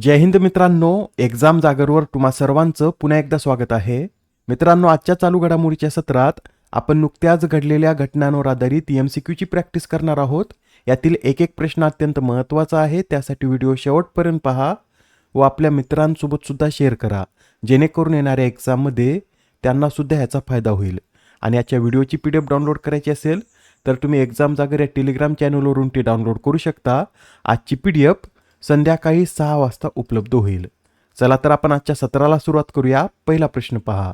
जय हिंद मित्रांनो, एक्झाम जागरवर तुम्हा सर्वांचं पुन्हा एकदा स्वागत आहे. मित्रांनो, आजच्या चालू घडामोडीच्या सत्रात आपण नुकत्याच घडलेल्या घटनांवर आधारित MCQची प्रॅक्टिस करणार आहोत. यातील एक एक प्रश्न अत्यंत महत्त्वाचा आहे, त्यासाठी व्हिडिओ शेवटपर्यंत पहा व आपल्या मित्रांसोबत सुद्धा शेअर करा, जेणेकरून येणाऱ्या एक्झाममध्ये त्यांना सुद्धा याचा फायदा होईल. आणि याच्या व्हिडिओची PDF डाउनलोड करायची असेल तर तुम्ही एक्झाम जागर या टेलिग्राम चॅनलवरून ती डाउनलोड करू शकता. आजची PDF संध्याकाळी 6 वाजता उपलब्ध होईल. चला तर आपण आजच्या सत्राला सुरुवात करूया. पहिला प्रश्न पहा.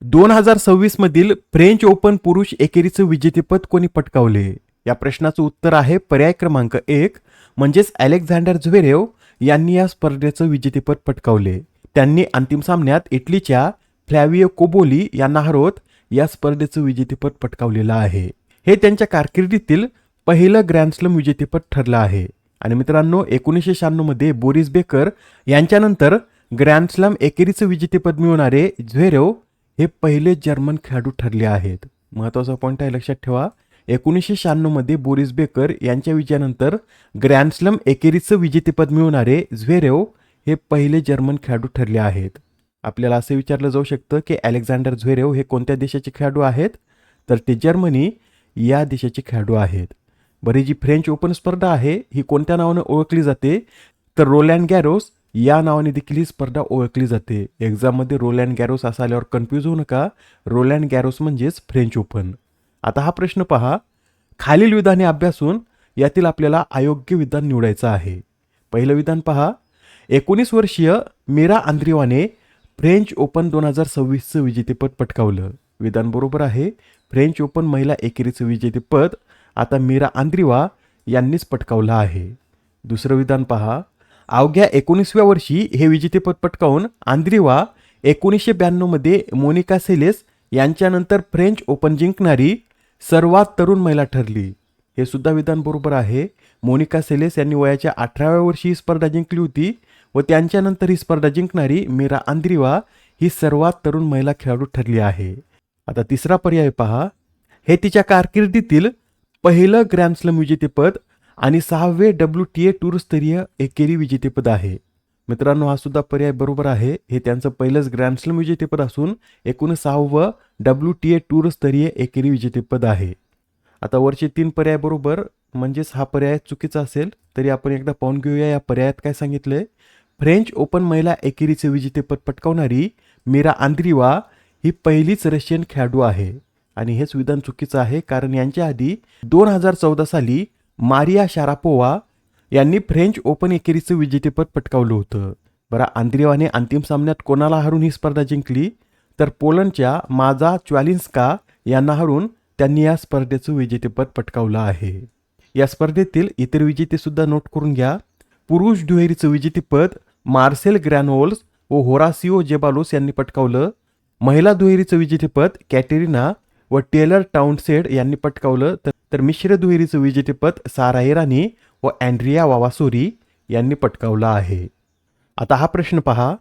2026 मधील फ्रेंच ओपन पुरुष एकेरीचं विजेतेपद कोणी पटकावले? या प्रश्नाचं उत्तर आहे पर्याय क्रमांक 1 म्हणजेच अलेक्झांडर झ्वेरेव यांनी या स्पर्धेचं विजेतेपद पटकावले. त्यांनी अंतिम सामन्यात इटलीच्या फ्लॅवियो कोबोली यांना हरवत या स्पर्धेचं विजेतेपद पटकावलेलं आहे. हे त्यांच्या कारकिर्दीतील पहिलं ग्रँडस्लॅम विजेतेपद ठरलं आहे. आणि मित्रांनो, 1996 मध्ये बोरिस बेकर यांच्यानंतर ग्रँडस्लॅम एकेरीचं विजेतेपद मिळवणारे झ्वेरेव हे पहिले जर्मन खेळाडू ठरले आहेत. महत्त्वाचा पॉईंट आहे, लक्षात ठेवा. 1996 मध्ये बोरिस बेकर यांच्या विजयानंतर ग्रँडस्लॅम एकेरीचं विजेतेपद मिळवणारे झ्वेरेव हे पहिले जर्मन खेळाडू ठरले आहेत. आपल्याला असं विचारलं जाऊ शकतं की अलेक्झांडर झ्वेरेव हे कोणत्या देशाचे खेळाडू आहेत? तर ते जर्मनी या देशाचे खेळाडू आहेत. बरी जी फ्रेंच ओपन स्पर्धा आहे ही कोणत्या नावाने ओळखली जाते? तर रोलँड गॅरोस या नावाने देखील ही स्पर्धा ओळखली जाते. एक्झाममध्ये रोलँड गॅरोस असं आल्यावर कन्फ्यूज होऊ नका. रोलँड गॅरोस म्हणजेच फ्रेंच ओपन. आता हा प्रश्न पहा. खालील विधाने अभ्यासून यातील आपल्याला अयोग्य विधान निवडायचं आहे. पहिलं विधान पहा. 19 वर्षीय मीरा आंद्रीवाने फ्रेंच ओपन 2026चं विजेतेपद पटकावलं. विधान बरोबर आहे. फ्रेंच ओपन महिला एकेरीचं विजेतेपद आता मीरा आंद्रीवा यांनीच पटकावलं आहे. दुसरं विधान पहा. अवघ्या 19व्या वर्षी हे विजेतेपद पटकावून आंद्रीवा 1992 मध्ये मोनिका सेलेस यांच्यानंतर फ्रेंच ओपन जिंकणारी सर्वात तरुण महिला ठरली. हे सुद्धा विधान बरोबर आहे. मोनिका सेलेस यांनी वयाच्या 18व्या वर्षी ही स्पर्धा जिंकली होती व त्यांच्यानंतर ही स्पर्धा जिंकणारी मीरा आंद्रीवा ही सर्वात तरुण महिला खेळाडू ठरली आहे. आता तिसरा पर्याय पहा. हे तिच्या कारकिर्दीतील पहिलं ग्रँडस्लॅम विजेतेपद आणि 6वे WTA टूर स्तरीय एकेरी विजेतेपद आहे. मित्रांनो, हा सुद्धा पर्याय बरोबर आहे. हे त्यांचं पहिलंच ग्रँडस्लॅम विजेतेपद असून 6वं WTA टूर स्तरीय एकेरी विजेतेपद आहे. आता वरचे 3 पर्याय बरोबर म्हणजेच हा पर्याय चुकीचा असेल तरी आपण एकदा पाहून घेऊया या पर्यायात काय सांगितलंय. फ्रेंच ओपन महिला एकेरीचे विजेतेपद पटकावणारी मीरा आंद्रीवा ही पहिलीच रशियन खेळाडू आहे. आणि हेच विधान चुकीचं आहे, कारण यांच्या आधी 2014 साली मारिया शारापोवा यांनी फ्रेंच ओपन एकेरीचं विजेतेपद पटकावलं होतं. बरं, आंद्रीवाने अंतिम सामन्यात कोणाला हरून ही स्पर्धा जिंकली? तर पोलंडच्या माजा च्वालिन्स्का यांना हरून त्यांनी या स्पर्धेचं विजेतेपद पटकावलं आहे. या स्पर्धेतील इतर विजेते सुद्धा नोट करून घ्या. पुरुष दुहेरीचं विजेतेपद मार्सेल ग्रॅनोल्स व होरासिओ जेबालोस यांनी पटकावलं. महिला दुहेरीचं विजेतेपद कॅटेरिना व टेलर टाउनसेड यांनी पटकावलं. तर मिश्र दुहेरीचं विजेतेपद सारा इराणी व अँड्रिया वावासोरी यांनी पटकावलं आहे. आता हा प्रश्न पहा.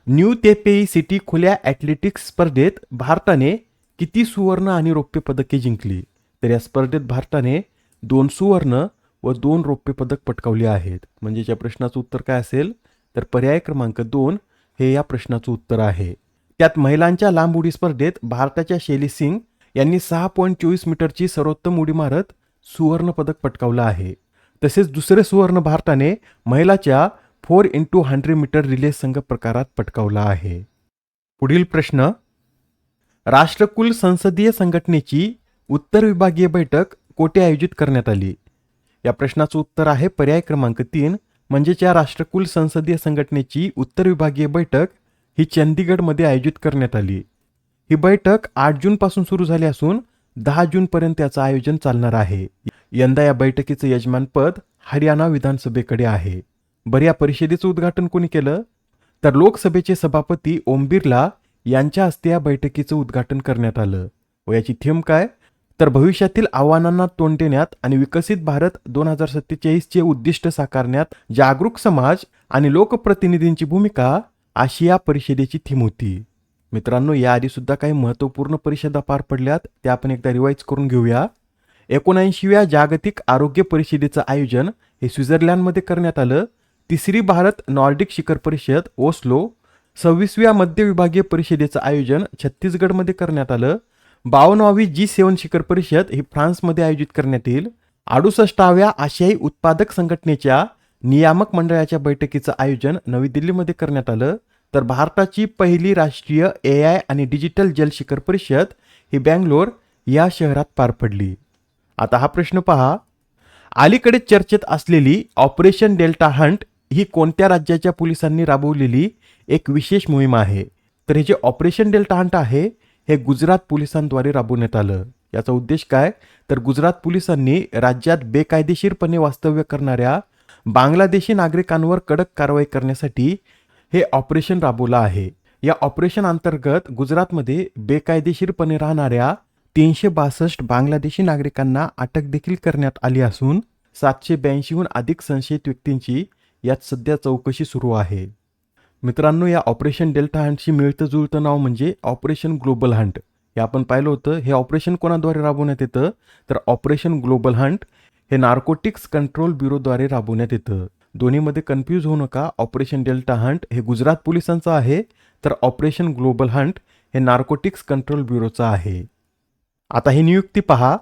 न्यू तेपेई सिटी खुल्या ॲथलेटिक्स स्पर्धेत भारताने किती सुवर्ण आणि रौप्य पदके जिंकली? तर या स्पर्धेत भारताने 2 सुवर्ण व 2 रौप्य पदक पटकावली आहेत. म्हणजे या प्रश्नाचं उत्तर काय असेल? तर पर्याय क्रमांक 2 हे या प्रश्नाचं उत्तर आहे. त्यात महिलांच्या लांब उडी स्पर्धेत भारताच्या शैली सिंग यांनी 6.24 मीटरची सर्वोत्तम उडी मारत सुवर्ण पदक पटकावलं आहे. तसेच दुसरे सुवर्ण भारताने महिलाच्या 4x100 मीटर रिले संघ प्रकारात पटकावला आहे. पुढील प्रश्न. राष्ट्रकुल संसदीय संघटनेची उत्तर विभागीय बैठक कोठे आयोजित करण्यात आली? या प्रश्नाचं उत्तर आहे पर्याय क्रमांक 3 म्हणजेच या राष्ट्रकुल संसदीय संघटनेची उत्तर विभागीय बैठक ही चंदीगडमध्ये आयोजित करण्यात आली. ही बैठक 8 जून पासून सुरू झाली असून 10 जून पर्यंत याचं आयोजन चालणार आहे. यंदा या बैठकीचं यजमानपद हरियाणा विधानसभेकडे आहे. बरं, या परिषदेचं उद्घाटन कोणी केलं? तर लोकसभेचे सभापती ओम बिर्ला यांच्या हस्ते या बैठकीचं उद्घाटन करण्यात आलं. व याची थीम काय? तर भविष्यातील आव्हानांना तोंड देण्यात आणि विकसित भारत 2047चे उद्दिष्ट साकारण्यात जागरूक समाज आणि लोकप्रतिनिधींची भूमिका अशी या परिषदेची थीम होती. मित्रांनो, याआधी सुद्धा काही महत्त्वपूर्ण परिषदा पार पडल्यात, त्या आपण एकदा रिवाईज करून घेऊया. 79व्या जागतिक आरोग्य परिषदेचं आयोजन हे स्वित्झर्लंडमध्ये करण्यात आलं. तिसरी भारत नॉर्डिक शिखर परिषद ओस्लो, 26व्या मध्य विभागीय परिषदेचं आयोजन छत्तीसगडमध्ये करण्यात आलं. 52वी G7 शिखर परिषद ही फ्रान्समध्ये आयोजित करण्यात येईल. 68व्या आशियाई उत्पादक संघटनेच्या नियामक मंडळाच्या बैठकीचं आयोजन नवी दिल्लीमध्ये करण्यात आलं. तर भारताची पहिली राष्ट्रीय AI आणि डिजिटल जल शिखर परिषद ही बँगलोर या शहरात पार पडली. आता हा प्रश्न पहा, अलीकडे चर्चेत असलेली ऑपरेशन डेल्टा हंट ही कोणत्या राज्याच्या पोलिसांनी राबवलेली एक विशेष मोहीम आहे? तर हे जे ऑपरेशन डेल्टा हंट आहे हे गुजरात पोलिसांद्वारे राबवण्यात आलं. याचा उद्देश काय? तर गुजरात पोलिसांनी राज्यात बेकायदेशीरपणे वास्तव्य करणाऱ्या बांगलादेशी नागरिकांवर कडक कारवाई करण्यासाठी हे ऑपरेशन राबवलं आहे. या ऑपरेशन अंतर्गत गुजरातमध्ये बेकायदेशीरपणे राहणाऱ्या 362 बांगलादेशी नागरिकांना अटक देखील करण्यात आली असून 782हून अधिक संशयित व्यक्तींची यात सध्या चौकशी सुरू आहे. मित्रांनो, या ऑपरेशन डेल्टा हंटशी मिळतं जुळतं नाव म्हणजे ऑपरेशन ग्लोबल हंट. हे आपण पाहिलं होतं. हे ऑपरेशन कोणाद्वारे राबवण्यात येतं? तर ऑपरेशन ग्लोबल हंट हे नार्कोटिक्स कंट्रोल ब्युरोद्वारे राबवण्यात येतं. दोन्हीमध्ये कन्फ्यूज होऊ नका. ऑपरेशन डेल्टा हंट हे गुजरात पोलिसांचं आहे, तर ऑपरेशन ग्लोबल हंट हे नार्कोटिक्स कंट्रोल ब्युरोचं आहे. आता ही नियुक्ती पहा.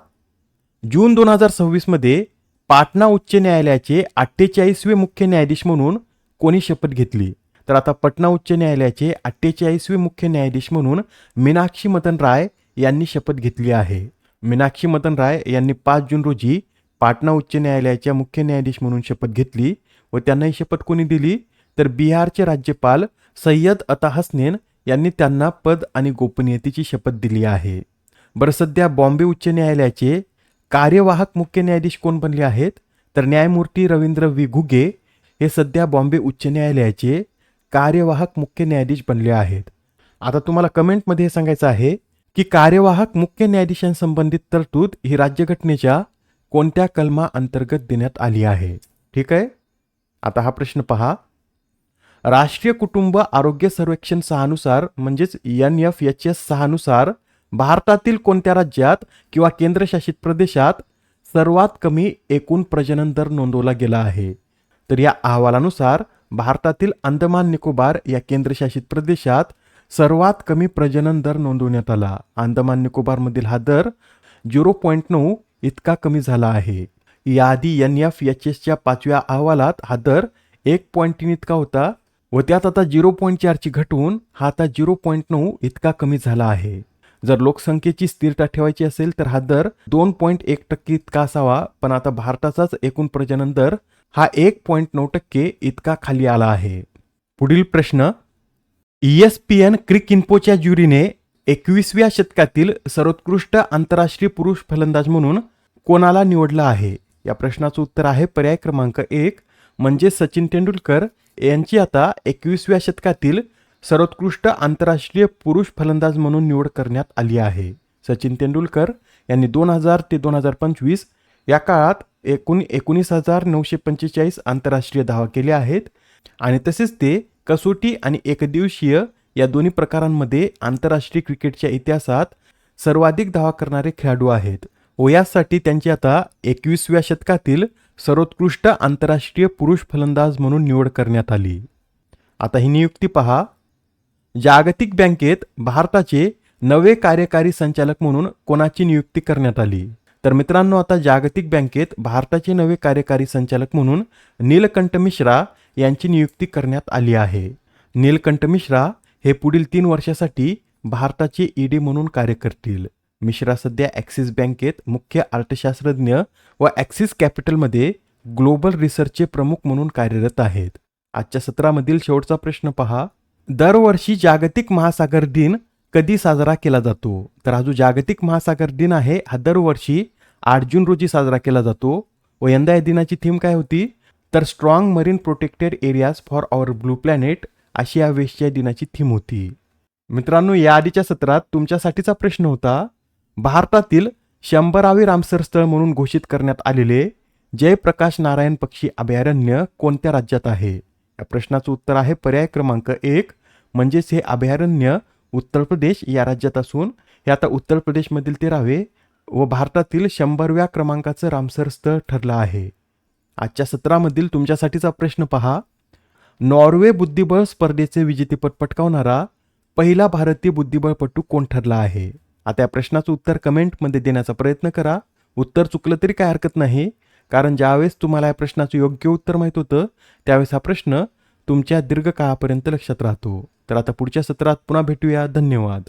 जून 2026 मध्ये पाटणा उच्च न्यायालयाचे 48वे मुख्य न्यायाधीश म्हणून कोणी शपथ घेतली? तर आता पटना उच्च न्यायालयाचे 48वे मुख्य न्यायाधीश म्हणून मीनाक्षी मदन राय यांनी शपथ घेतली आहे. मीनाक्षी मदन राय यांनी 5 जून रोजी पाटणा उच्च न्यायालयाच्या मुख्य न्यायाधीश म्हणून शपथ घेतली व त्यांना ही शपथ कोणी दिली? तर बिहारचे राज्यपाल सय्यद अता हसनैन यांनी त्यांना पद आणि गोपनीयतेची शपथ दिली आहे. बरं, सध्या बॉम्बे उच्च न्यायालयाचे कार्यवाहक मुख्य न्यायाधीश कोण बनले आहेत? तर न्यायमूर्ती रवींद्र व्ही घुगे हे सध्या बॉम्बे उच्च न्यायालयाचे कार्यवाहक मुख्य न्यायाधीश बनले आहेत. आता तुम्हाला कमेंटमध्ये हे सांगायचं आहे की कार्यवाहक मुख्य न्यायाधीशांसंबंधित तरतूद ही राज्यघटनेच्या कोणत्या कलमा अंतर्गत देण्यात आली आहे? ठीक आहे. आता हा प्रश्न पहा. राष्ट्रीय कुटुंब आरोग्य सर्वेक्षण 6 नुसार म्हणजेच NFHS 6 नुसार भारतातील कोणत्या राज्यात किंवा केंद्रशासित प्रदेशात सर्वात कमी एकूण प्रजनन दर नोंदवला गेला आहे? तर या अहवालानुसार भारतातील अंदमान निकोबार या केंद्रशासित प्रदेशात सर्वात कमी प्रजनन दर नोंदवण्यात आला. अंदमान निकोबारमधील हा दर 0.9 इतका कमी झाला आहे. याआधी NFHSच्या 5व्या अहवालात हा दर 1.3 इतका होता व त्यात आता 0.4ची घटून हा आता 0.9 इतका कमी झाला आहे. जर लोकसंख्येची स्थिरता ठेवायची असेल तर हा दर 2.1% इतका असावा, पण आता भारताचाच एकूण प्रजनन दर हा 1.9% इतका खाली आला आहे. पुढील प्रश्न. ESPN क्रिकइन्फोच्या ज्युरीने 21व्या शतकातील सर्वोत्कृष्ट आंतरराष्ट्रीय पुरुष फलंदाज म्हणून कोणाला निवडलं आहे? या प्रश्नाचं उत्तर आहे पर्याय क्रमांक 1 म्हणजे सचिन तेंडुलकर यांची आता 21व्या शतकातील सर्वोत्कृष्ट आंतरराष्ट्रीय पुरुष फलंदाज म्हणून निवड करण्यात आली आहे. सचिन तेंडुलकर यांनी 2000 ते 2025 या काळात एकूण 19,945 आंतरराष्ट्रीय धावा केल्या आहेत आणि तसेच ते कसोटी आणि एकदिवसीय या दोन्ही प्रकारांमध्ये आंतरराष्ट्रीय क्रिकेटच्या इतिहासात सर्वाधिक धावा करणारे खेळाडू आहेत व यासाठी त्यांची आता 21व्या शतकातील सर्वोत्कृष्ट आंतरराष्ट्रीय पुरुष फलंदाज म्हणून निवड करण्यात आली. आता ही नियुक्ती पहा. जागतिक बँकेत भारताचे नवे कार्यकारी संचालक म्हणून कोणाची नियुक्ती करण्यात आली? तर मित्रांनो, आता जागतिक बँकेत भारताचे नवे कार्यकारी संचालक म्हणून नीलकंठ मिश्रा यांची नियुक्ती करण्यात आली आहे. नीलकंठ मिश्रा हे पुढील 3 वर्षासाठी भारताचे ED म्हणून कार्य करतील. मिश्रा सध्या ॲक्सिस बँकेत मुख्य अर्थशास्त्रज्ञ व ॲक्सिस कॅपिटलमध्ये ग्लोबल रिसर्चचे प्रमुख म्हणून कार्यरत आहेत. आजच्या सत्रामधील शेवटचा प्रश्न पहा. दरवर्षी जागतिक महासागर दिन कधी साजरा केला जातो? तर हा जो जागतिक महासागर दिन आहे हा दरवर्षी 8 जून रोजी साजरा केला जातो व यंदा या दिनाची थीम काय होती? तर strong marine protected areas for our blue planet अशी या वेळेसच्या दिनाची थीम होती. मित्रांनो, या आधीच्या सत्रात तुमच्यासाठीचा प्रश्न होता, भारतातील 100वे रामसर स्थळ म्हणून घोषित करण्यात आलेले जयप्रकाश नारायण पक्षी अभयारण्य कोणत्या राज्यात आहे? या प्रश्नाचं उत्तर आहे पर्याय क्रमांक 1 म्हणजेच हे अभयारण्य उत्तर प्रदेश या राज्यात असून हे आता उत्तर प्रदेशमधील 13वे व भारतातील 100व्या क्रमांकाचं रामसर स्थळ ठरलं आहे. आजच्या सत्रामधील तुमच्यासाठीचा प्रश्न पहा. नॉर्वे बुद्धिबळ स्पर्धेचे विजेतेपद पटकावणारा पहिला भारतीय बुद्धिबळपटू कोण ठरला आहे? आता या प्रश्नाचं उत्तर कमेंटमध्ये देण्याचा प्रयत्न करा. उत्तर चुकलं तरी काय हरकत नाही, कारण ज्यावेळेस तुम्हाला या प्रश्नाचं योग्य उत्तर माहीत होतं त्यावेळेस हा प्रश्न तुमच्या दीर्घकाळापर्यंत लक्षात राहतो. तर आता पुढच्या सत्रात पुन्हा भेटूया. धन्यवाद.